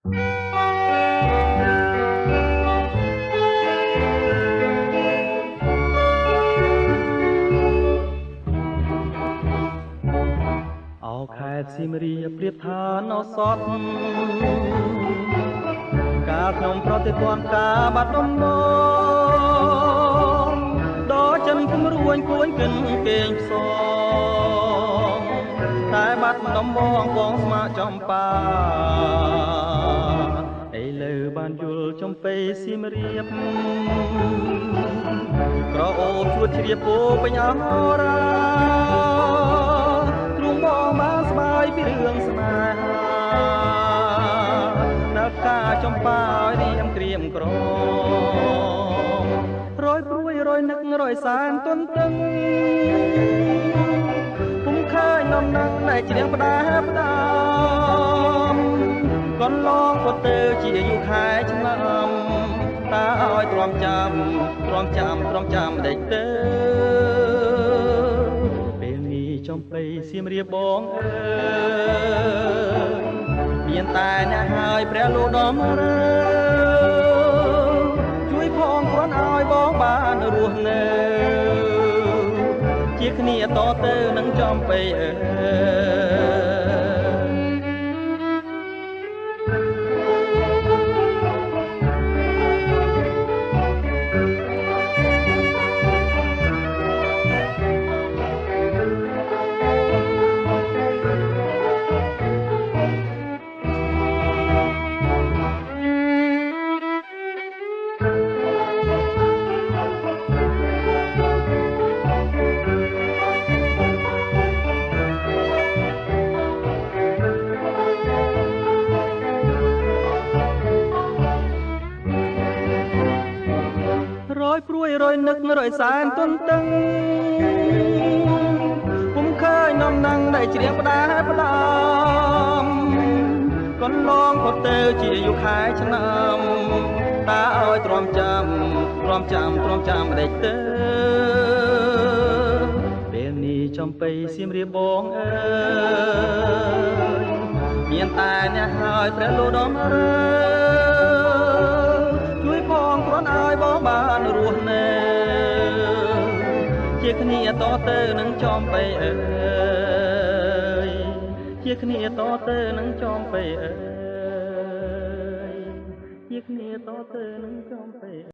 អោខេត្តសៀមរាបប្រៀបថានៅសតកាលខ្ញុំប្រតិទ័នការបាត់ដំបងដល់ចិនគំរួញគួញគិនគេងផ្សងតែបាត់ដំបងបងស្មាចំបាឥឡូវបានយល់ចំបេសៀមរាបក្រអូបជួតជ្រាបពោពេញអរាពីរឿងស្នេហានៅការចំបារៀមក្រៀមក្រមរយព្រួយរយនឹករយសានទន្ទឹងពុំឃើញនំនឹងតែជ្រៀងផ្ដាផ្ដាំកន្លងក៏ទៅជាយូរខែឆ្នាំតើឲ្យទ្រាំចាំដេចទៅចំបៃសៀមរាបបងអើយមានតែអ្នកហើយព្រះលោកដំរើជួយផងគ្រាន់ឲ្យបងបានរស់នៅជាគ្នាតទៅនឹងចំបៃអើយព្រួយរយនឹករយសានទន្ទឹងពុំឃើញនំនឹងតែជ្រៀងផ្ដាផ្ដាំកន្លងក៏ទៅជាយូរខែឆ្នាំតើឲ្យទ្រាំចាំដេចទៅពេលនេះចំបៃសៀមរាបបងអើយមានតែអ្នកហើយព្រះលោកដំរើជួយផងគ្រាន់ឲ្យបងបានរស់នៅជាគ្នាតទៅនឹងចំបៃអើយជាគ្នាតទៅនឹងចំបៃអើយជាគ្នាតទៅនឹងចំបៃ